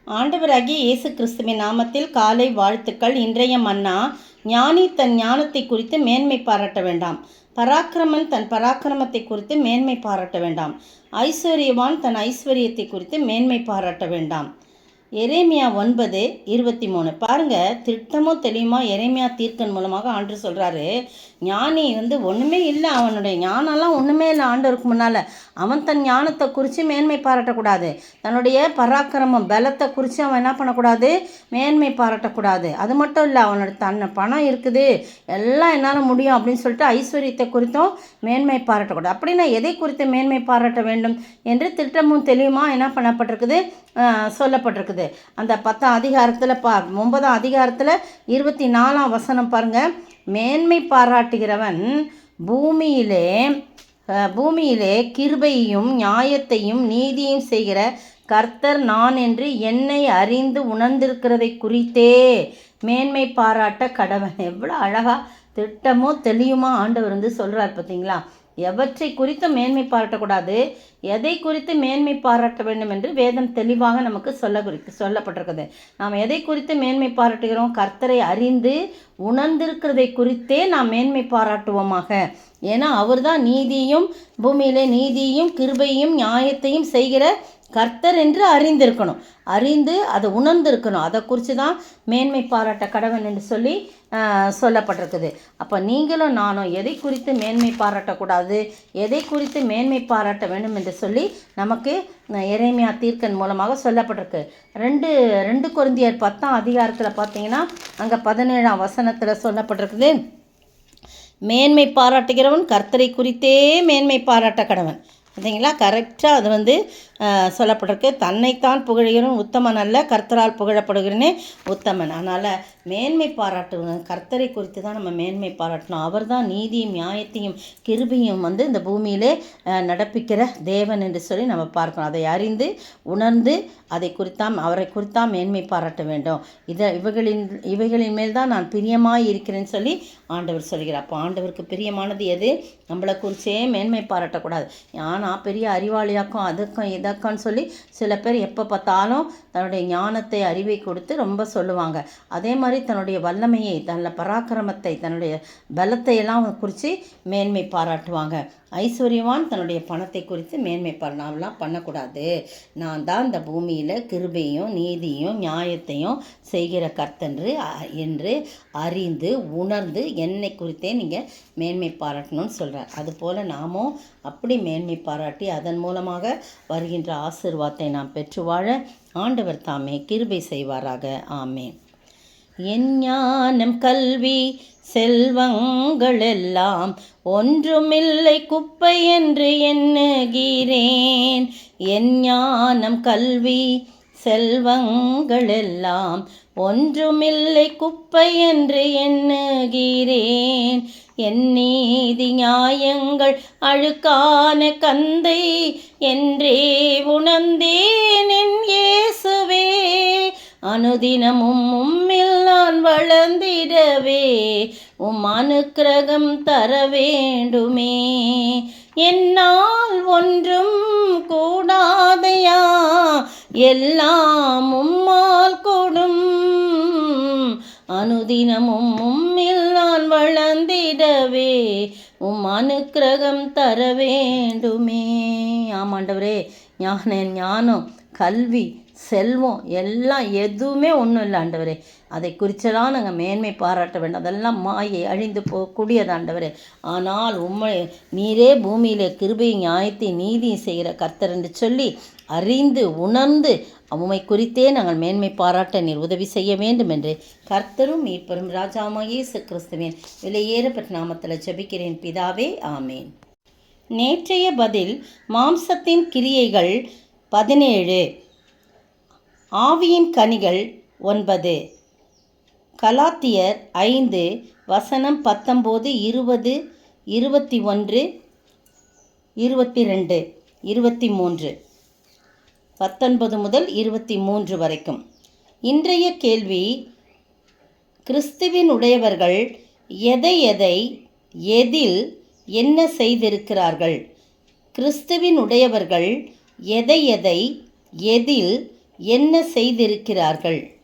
ஆண்டவராகிய இயேசு கிறிஸ்துவின் நாமத்தில் காலை வாழ்த்துக்கள். இன்றைய மன்னா, ஞானி தன் ஞானத்தை குறித்து மேன்மை பாராட்ட வேண்டாம். பராக்கிரமன் தன் பராக்கிரமத்தை குறித்து மேன்மை பாராட்ட வேண்டாம். ஐஸ்வர்யவான் தன் ஐஸ்வர்யத்தை குறித்து மேன்மை பாராட்ட வேண்டாம். எரேமியா 9:23 பாருங்க, திட்டமும் தெளிவுமா எரேமியா தீர்க்கன் மூலமாக ஆண்டவர் சொல்கிறாரு, ஞானி ஒன்றுமே இல்லை, அவனுடைய ஞானம்லாம் ஒன்றுமே இல்லை ஆண்டவருக்கு முன்னால். அவன் தன் ஞானத்தை குறித்து மேன்மை பாராட்டக்கூடாது. தன்னுடைய பராக்கிரமம் பலத்தை குறித்து அவன் என்ன பண்ணக்கூடாது, மேன்மை பாராட்டக்கூடாது. அது மட்டும் இல்லை, அவனோட பணம் இருக்குது, எல்லாம் என்னால் முடியும் அப்படின்னு சொல்லிட்டு ஐஸ்வர்யத்தை குறித்தும் மேன்மை பாராட்டக்கூடாது. அப்படின்னா எதை குறித்து மேன்மை பாராட்ட வேண்டும் என்று திட்டமும் தெளிவுமா என்ன பண்ணப்பட்டிருக்குது, சொல்லப்பட்டிருக்குது. அந்த 10ஆம் அதிகாரத்தில் 9ஆம் அதிகாரத்தில் 24ஆம் வசனம் பாருங்கள். மேன்மை பாராட்டுகிறவன் பூமியிலே கிருபையையும் நியாயத்தையும் நீதியும் செய்கிற கர்த்தர் நான் என்று என்னை அறிந்து உணர்ந்திருக்கிறதை குறித்தே மேன்மை பாராட்ட கடவன். எவ்வளோ அழகாக திட்டமும் தெளிவுமா ஆண்டவர் சொல்கிறார் பார்த்தீங்களா. எவற்றை குறித்து மேன்மை பாராட்டக்கூடாது, எதை குறித்து மேன்மை பாராட்ட வேண்டும் என்று வேதம் தெளிவாக நமக்கு சொல்லப்பட்டிருக்குது. நாம் எதை குறித்து மேன்மை பாராட்டுகிறோம், கர்த்தரை அறிந்து உணர்ந்திருக்கிறதை குறித்தே நாம் மேன்மை பாராட்டுவோமாக. ஏன்னா அவர் தான் நீதியும் பூமியிலே நீதியும் கிருபையும் நியாயத்தையும் செய்கிற கர்த்தர் என்று அறிந்திருக்கணும், அறிந்து அதை உணர்ந்திருக்கணும். அதை குறித்து தான் மேன்மை பாராட்ட கடவன் என்று சொல்லி சொல்லப்பட்டிருக்குது. அப்போ நீங்களும் நானும் எதை குறித்து மேன்மை பாராட்டக்கூடாது, எதை குறித்து மேன்மை பாராட்ட வேண்டும் என்று சொல்லி நமக்கு எரேமியா தீர்க்கன் மூலமாக சொல்லப்பட்டிருக்கு. 2 கொரிந்தியர் 10ஆம் அதிகாரத்தில் பார்த்தீங்கன்னா அங்கே 17ஆம் வசனத்தில் சொல்லப்பட்டிருக்குது, மேன்மை பாராட்டுகிறவன் கர்த்தரை குறித்தே மேன்மை பாராட்ட கடவன். பார்த்தீங்களா, கரெக்டாக அது சொல்லப்பட்டிருக்கு. தன்னைத்தான் புகழ்கிறவன் உத்தமன் அல்ல, கர்த்தரால் புகழப்படுகிறனே உத்தமன். அதனால் மேன்மை பாராட்டுவன் கர்த்தரை குறித்து தான் நம்ம மேன்மை பாராட்டணும். அவர் தான் நீதியும் நியாயத்தையும் கிருபையும் இந்த பூமியிலே நடப்பிக்கிற தேவன் என்று சொல்லி நம்ம பார்க்கணும். அதை அறிந்து உணர்ந்து அவரை குறித்தான் மேன்மை பாராட்ட வேண்டும். இவைகளின் மேல் தான் நான் பிரியமாய் இருக்கிறேன்னு சொல்லி ஆண்டவர் சொல்கிறார். அப்போ ஆண்டவருக்கு பிரியமானது எது, நம்மளை குறிச்சே மேன்மை பாராட்டக்கூடாது. ஆனால் பெரிய அறிவாளியாக்கும் அதுக்கும் இதக்கும்னு சொல்லி சில பேர் எப்போ பார்த்தாலும் தன்னுடைய ஞானத்தை அறிவை கொடுத்து ரொம்ப சொல்லுவாங்க. அதே மாதிரி தன்னுடைய வல்லமையை, தன்னுடைய பராக்கிரமத்தை, தன்னுடைய பலத்தை எல்லாம் குறித்து மேன்மை பாராட்டுவாங்க. ஐஸ்வர்யவான் தன்னுடைய பணத்தை குறித்து மேன்மை பாராட்டலாம் பண்ணக்கூடாது. நான் தான் இந்த பூமியில் கிருபையும் நீதியும் நியாயத்தையும் செய்கிற கர்த்தன்று என்று அறிந்து உணர்ந்து என்னை குறித்தே நீங்கள் மேன்மை பாராட்டணும்னு சொல்கிறார். அதுபோல் நாமும் அப்படி மேன்மை பாராட்டி அதன் மூலமாக வருகின்ற ஆசீர்வாதத்தை நாம் பெற்று வாழ ஆண்டவர் தாமே கிருபை செய்வாராக. ஆமென். என் ஞானம் கல்வி செல்வங்களெல்லாம் ஒன்றுமில்லை குப்பை என்று எண்ணுகிறேன். என் ஞானம் கல்வி செல்வங்களெல்லாம் ஒன்றுமில்லை குப்பை என்று எண்ணுகிறேன். என் நீதி நியாயங்கள் அழுக்கான கந்தை என்றே உணர்ந்தேன் என் இயேசுவே. அனுதினமும் உம்மில் நான் வளர்ந்திடவே அனுக்கிரகம் தர வேண்டுமே. என்னால் ஒன்றும் கூடாதையா, எல்லாம் உம்மால் கூடும். அனுதினமும் உம்மில் நான் வளர்ந்திடவே அனுக்கிரகம் தர வேண்டுமே. ஆமாண்டவரே, ஞானம் கல்வி செல்வம் எல்லாம் எதுவுமே ஒன்றும் இல்லை ஆண்டவரே. அதை குறிச்செல்லாம் நாங்கள் மேன்மை பாராட்ட வேண்டும். அதெல்லாம் மாயை அழிந்து போகக்கூடியது ஆண்டவரே. ஆனால் நீரே பூமியிலே கிருபை நியாயத்தை நீதியும் செய்கிற கர்த்தர் என்று சொல்லி அறிந்து உணர்ந்து உம்மை குறித்தே நாங்கள் மேன்மை பாராட்ட நீர் உதவி செய்ய வேண்டும் என்று கர்த்தரும் மீட்பரும் ராஜாவாகிய இயேசு கிறிஸ்துவின் விலையேறப்பட்ட நாமத்தில் ஜெபிக்கிறேன் பிதாவே, ஆமேன். நேற்றைய பதில் மாம்சத்தின் கிரியைகள் 17, ஆவியின் கனிகள் 9. கலாத்தியர் 5 வசனம் 19, 20, 21, 22, 23, 19 முதல் 23 வரைக்கும். இன்றைய கேள்வி, கிறிஸ்துவின் உடையவர்கள் எதில் என்ன செய்திருக்கிறார்கள்? கிறிஸ்துவின் உடையவர்கள் எதில் என்ன செய்திருக்கிறார்கள்?